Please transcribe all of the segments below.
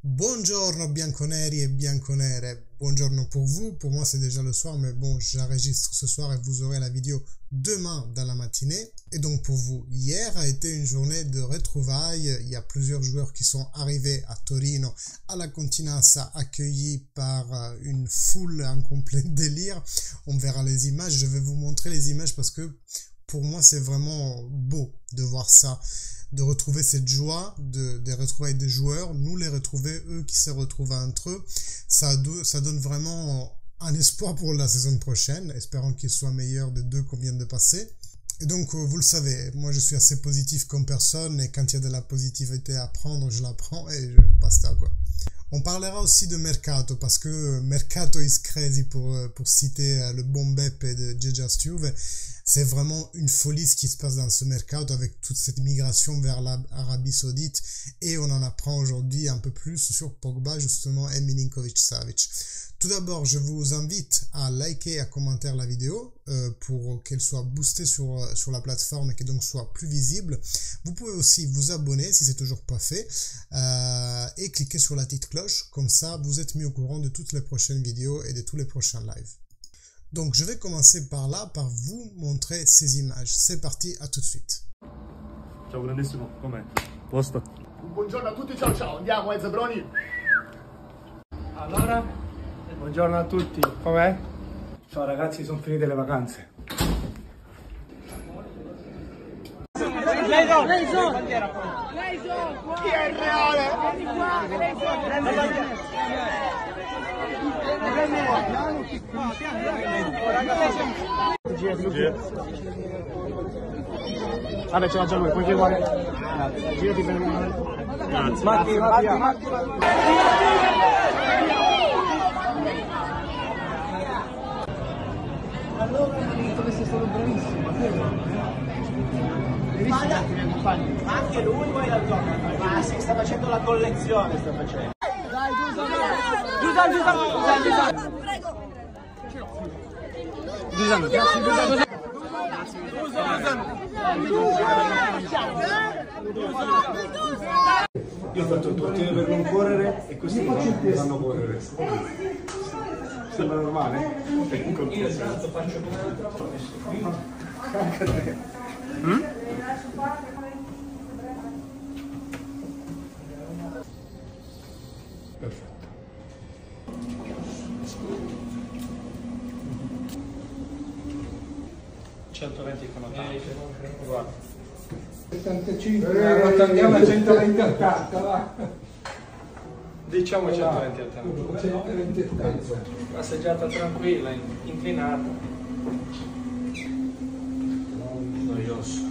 Buongiorno bianconeri et bianconere, buongiorno pour vous, pour moi c'est déjà le soir mais bon j'enregistre ce soir et vous aurez la vidéo demain dans la matinée. Et donc pour vous, hier a été une journée de retrouvailles, il y a plusieurs joueurs qui sont arrivés à Torino, à la Continassa, accueillis par une foule en complet délire. On verra les images, je vais vous montrer les images parce que pour moi c'est vraiment beau de voir ça, de retrouver cette joie, des retrouvailles des joueurs, nous les retrouver, eux qui se retrouvent entre eux, ça donne vraiment un espoir pour la saison prochaine, espérons qu'il soit meilleur des deux qu'on vient de passer. Et donc vous le savez, moi je suis assez positif comme personne et quand il y a de la positivité à prendre, je la prends et basta quoi. On parlera aussi de Mercato parce que Mercato is crazy pour citer le bon Beppe de Just Juve. C'est vraiment une folie ce qui se passe dans ce Mercato avec toute cette migration vers l'Arabie Saoudite et on en apprend aujourd'hui un peu plus sur Pogba justement et Milinkovic-Savic. Tout d'abord, je vous invite à liker et à commenter la vidéo pour qu'elle soit boostée sur la plateforme et qu'elle donc soit plus visible. Vous pouvez aussi vous abonner si c'est toujours pas fait et cliquer sur la petite cloche, comme ça vous êtes mis au courant de toutes les prochaines vidéos et de tous les prochains lives. Donc je vais commencer par là, par vous montrer ces images. C'est parti, à tout de suite. Ciao grandissimo, com'è? Posto? Buongiorno a tutti, ciao ciao, andiamo Zabroni. Allora, buongiorno a tutti, com'è? Ciao ragazzi, sono finite le vacanze. Chi è il reale? Vabbè, ce l'ha già lui, puoi chiamare. Girati per Grazie. Matti. Allora, dovresti stato bravissimo. Anche lui poi la gioca. Ma si sta facendo la collezione, sta facendo. Dai, Dusan. Prego. Io ho fatto il turno per non correre e questi non fanno correre. Sembra normale? Io tanto faccio come l'altra volta. Anche a te. Perfetto. 120 con 80. Guarda. 75. Andiamo a 120 80, va. Diciamo 120 80. 120 80. Passeggiata tranquilla, inclinata. Noioso.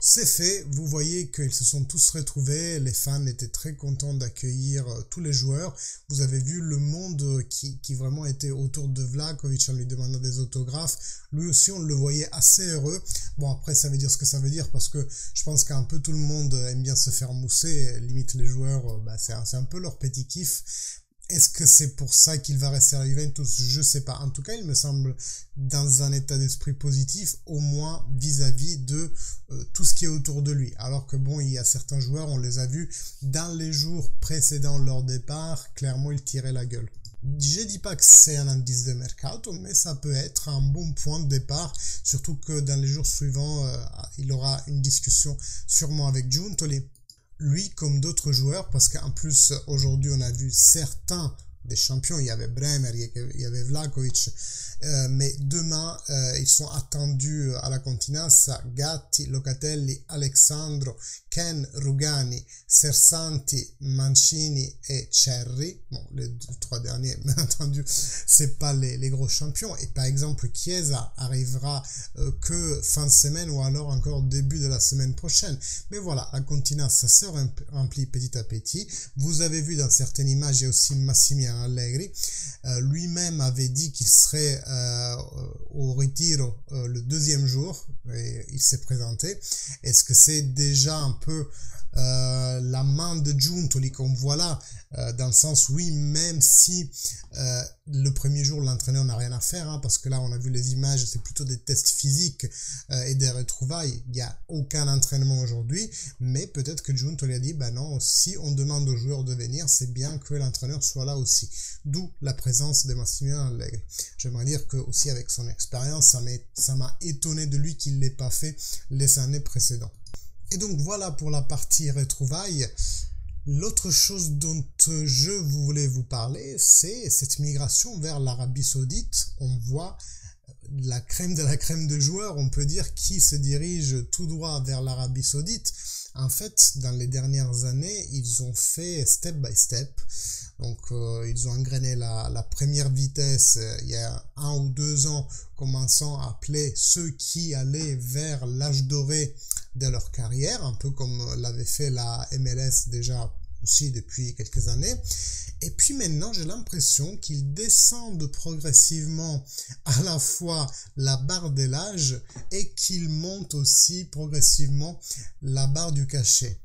C'est fait, vous voyez qu'ils se sont tous retrouvés, les fans étaient très contents d'accueillir tous les joueurs. Vous avez vu le monde qui vraiment était autour de Vlahovic en lui demandant des autographes. Lui aussi, on le voyait assez heureux. Bon, après, ça veut dire ce que ça veut dire parce que je pense qu'un peu tout le monde aime bien se faire mousser. Limite, les joueurs, c'est un peu leur petit kiff. Est-ce que c'est pour ça qu'il va rester à Juventus? Je sais pas. En tout cas, il me semble dans un état d'esprit positif, au moins vis-à-vis de tout ce qui est autour de lui. Alors que bon, il y a certains joueurs, on les a vus dans les jours précédant leur départ, clairement, ils tiraient la gueule. Je dis pas que c'est un indice de mercato, mais ça peut être un bon point de départ, surtout que dans les jours suivants, il aura une discussion sûrement avec Giuntoli. Lui comme d'autres joueurs, parce qu'en plus aujourd'hui on a vu certains des champions, il y avait Bremer, il y avait Vlahovic, mais demain ils sont attendus à la Continassa, Gatti, Locatelli, Alexandro, Ken, Rugani, Sersanti, Mancini et Cerri. Bon, les trois derniers, bien entendu, c'est pas les gros champions. Et par exemple, Chiesa arrivera que fin de semaine ou alors encore début de la semaine prochaine. Mais voilà, la Continente, ça se remplit petit à petit. Vous avez vu dans certaines images, il y a aussi Massimiliano Allegri. Lui-même avait dit qu'il serait au Retiro le deuxième jour et il s'est présenté. Est-ce que c'est déjà un peu la main de Giuntoli qu'on voit là, dans le sens oui, même si le premier jour l'entraîneur n'a rien à faire, hein, parce que là on a vu les images, c'est plutôt des tests physiques et des retrouvailles, il n'y a aucun entraînement aujourd'hui, mais peut-être que Giuntoli a dit bah non, si on demande aux joueurs de venir, c'est bien que l'entraîneur soit là aussi, d'où la présence de Massimiliano Allegri. J'aimerais dire que aussi avec son expérience, ça m'a étonné de lui qu'il ne l'ait pas fait les années précédentes. Et donc voilà pour la partie retrouvailles. L'autre chose dont je voulais vous parler, c'est cette migration vers l'Arabie Saoudite. On voit la crème de la crème de joueurs, on peut dire, qui se dirige tout droit vers l'Arabie Saoudite. En fait, dans les dernières années, ils ont fait step by step. Donc, ils ont engrainé la première vitesse il y a 1 ou 2 ans, commençant à appeler ceux qui allaient vers l'âge doré de leur carrière, un peu comme l'avait fait la MLS déjà aussi depuis quelques années. Et puis maintenant, j'ai l'impression qu'ils descendent progressivement à la fois la barre de l'âge et qu'ils montent aussi progressivement la barre du cachet.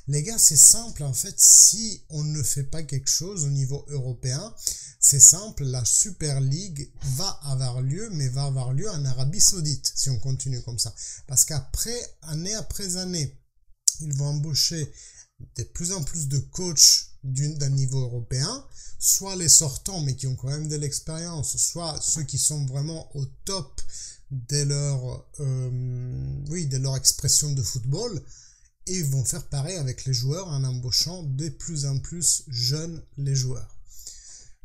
Les gars, c'est simple en fait, si on ne fait pas quelque chose au niveau européen, c'est simple, la Super League va avoir lieu, mais va avoir lieu en Arabie Saoudite, si on continue comme ça. Parce qu'après, année après année, ils vont embaucher de plus en plus de coachs d'un niveau européen, soit les sortants, mais qui ont quand même de l'expérience, soit ceux qui sont vraiment au top de leur expression de football, et ils vont faire pareil avec les joueurs en embauchant de plus en plus jeunes les joueurs.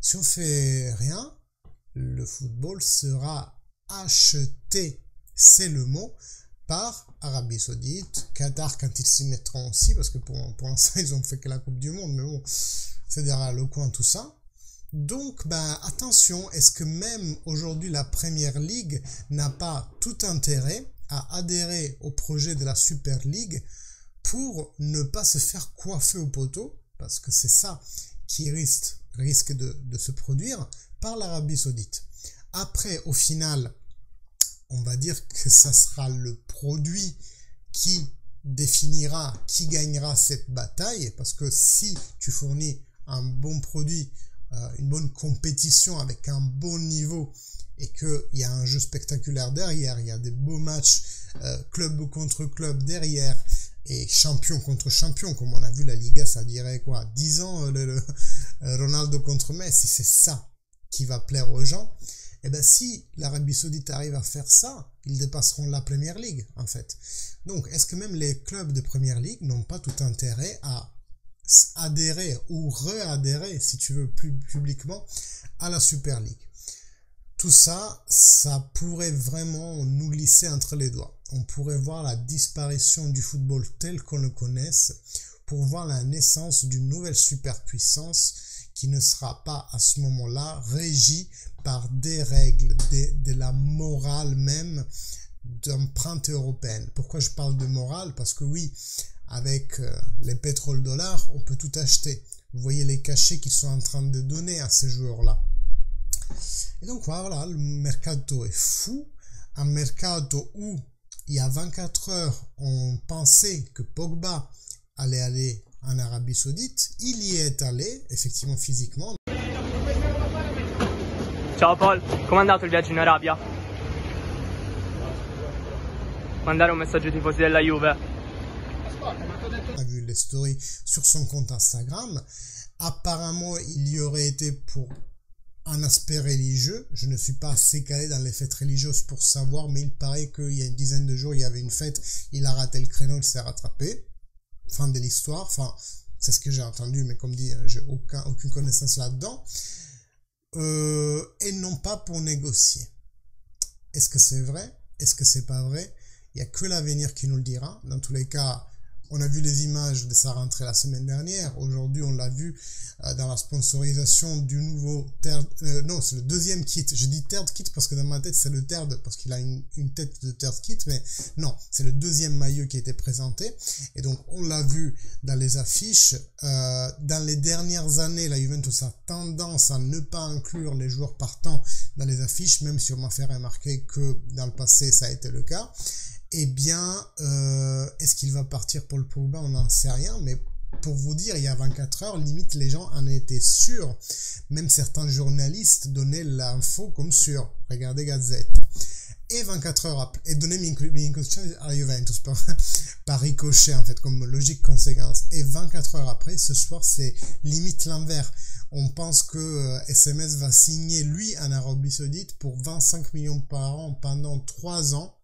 Si on fait rien, le football sera acheté, c'est le mot, par Arabie Saoudite, Qatar quand ils s'y mettront aussi, parce que pour l'instant ils ont fait que la Coupe du Monde, mais bon, c'est derrière le coin tout ça. Donc, attention, est-ce que même aujourd'hui la Premier League n'a pas tout intérêt à adhérer au projet de la Super League pour ne pas se faire coiffer au poteau, parce que c'est ça qui risque de se produire par l'Arabie Saoudite. Après, au final, on va dire que ça sera le produit qui définira qui gagnera cette bataille, parce que si tu fournis un bon produit, une bonne compétition avec un bon niveau, et qu'il y a un jeu spectaculaire derrière, il y a des beaux matchs club contre club derrière, et champion contre champion, comme on a vu la Liga, ça dirait quoi, 10 ans, Ronaldo contre Messi, c'est ça qui va plaire aux gens. Et bien si l'Arabie Saoudite arrive à faire ça, ils dépasseront la Premier League en fait. Donc est-ce que même les clubs de Premier League n'ont pas tout intérêt à adhérer ou réadhérer, si tu veux, plus publiquement à la Super League? Tout ça, ça pourrait vraiment nous glisser entre les doigts. On pourrait voir la disparition du football tel qu'on le connaisse pour voir la naissance d'une nouvelle superpuissance qui ne sera pas à ce moment-là régie par des règles, de la morale même d'empreinte européenne. Pourquoi je parle de morale? Parce que oui, avec les pétroles-dollars, on peut tout acheter. Vous voyez les cachets qu'ils sont en train de donner à ces joueurs-là. Et donc voilà, le mercato est fou. Un mercato où il y a 24 heures, on pensait que Pogba allait aller en Arabie Saoudite. Il y est allé, effectivement physiquement. Ciao Paul, com'è andato il viaggio in Arabia? Mandare un messaggio ai tifosi della Juve. On a vu les stories sur son compte Instagram. Apparemment, il y aurait été pour un aspect religieux. Je ne suis pas assez calé dans les fêtes religieuses pour savoir, mais il paraît qu'il y a une dizaine de jours, il y avait une fête, il a raté le créneau, il s'est rattrapé. Fin de l'histoire. Enfin, c'est ce que j'ai entendu, mais comme dit, j'ai aucune connaissance là-dedans. Et non pas pour négocier. Est-ce que c'est vrai? Est-ce que c'est pas vrai? Il n'y a que l'avenir qui nous le dira. Dans tous les cas, On a vu les images de sa rentrée la semaine dernière. Aujourd'hui, on l'a vu dans la sponsorisation du nouveau non, c'est le deuxième kit. Je dis third kit parce que dans ma tête, c'est le third parce qu'il a une tête de third kit, mais non, c'est le deuxième maillot qui a été présenté. Et donc, on l'a vu dans les affiches. Dans les dernières années, la Juventus a tendance à ne pas inclure les joueurs partants dans les affiches, même si on m'a fait remarquer que dans le passé, ça a été le cas. Eh bien, est-ce qu'il va partir pour le Pogba? On n'en sait rien, mais pour vous dire, il y a 24 heures, limite, les gens en étaient sûrs. Même certains journalistes donnaient l'info comme sûr. Regardez Gazette. Et 24 heures après, et donnaient Milinkovic à la Juventus par ricochet, en fait, comme logique conséquence. Et 24 heures après, ce soir, c'est limite l'envers. On pense que SMS va signer, lui, en Arabie Saoudite pour 25 millions par an pendant 3 ans.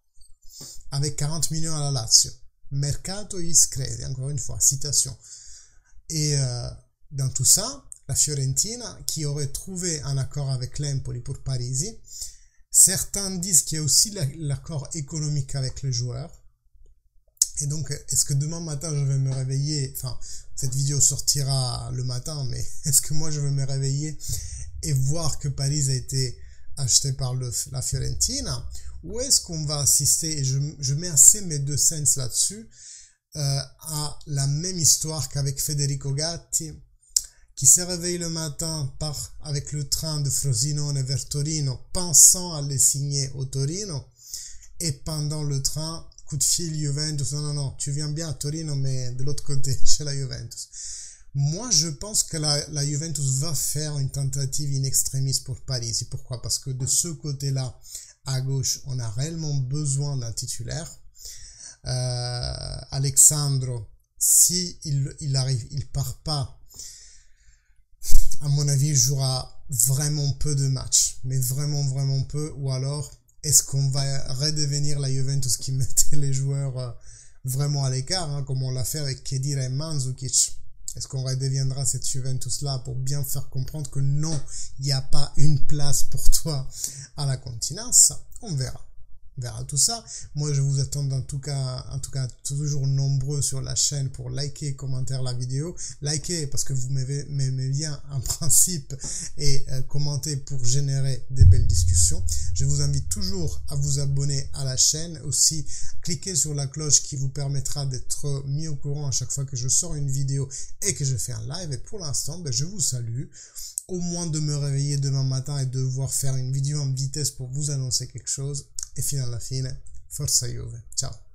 Avec 40 millions à la Lazio. Mercato iscredi, encore une fois, citation. Et dans tout ça, la Fiorentina, qui aurait trouvé un accord avec l'Empoli pour Parisi, certains disent qu'il y a aussi l'accord économique avec les joueurs. Et donc, est-ce que demain matin, je vais me réveiller, enfin, cette vidéo sortira le matin, mais est-ce que moi, je vais me réveiller et voir que Paris a été acheté par la Fiorentina? Ou est-ce qu'on va assister, et je mets assez mes 2 cents là-dessus, à la même histoire qu'avec Federico Gatti, qui s'est réveillé le matin avec le train de Frosinone vers Torino, pensant à les signer au Torino, et pendant le train, coup de fil Juventus, non, tu viens bien à Torino, mais de l'autre côté, chez la Juventus. Moi, je pense que la Juventus va faire une tentative in extremis pour Paris. C'est pourquoi? Parce que de ce côté-là, à gauche, on a réellement besoin d'un titulaire. Alexandro, si il arrive, il part pas, à mon avis, il jouera vraiment peu de matchs, mais vraiment peu. Ou alors, est-ce qu'on va redevenir la Juventus qui mettait les joueurs vraiment à l'écart, hein, comme on l'a fait avec Khedira et Mandzukic? Est-ce qu'on redeviendra cette Juventus-là pour bien faire comprendre que non, il n'y a pas une place pour toi à la continence? On verra. On verra tout ça. Moi, je vous attends en tout cas toujours nombreux sur la chaîne pour liker, commenter la vidéo. Liker parce que vous m'aimez bien en principe et commenter pour générer des belles discussions. Je vous invite toujours à vous abonner à la chaîne. Aussi, cliquez sur la cloche qui vous permettra d'être mis au courant à chaque fois que je sors une vidéo et que je fais un live. Et pour l'instant, je vous salue. Au moins de me réveiller demain matin et de devoir faire une vidéo en vitesse pour vous annoncer quelque chose. E fino alla fine, forza Juve, ciao!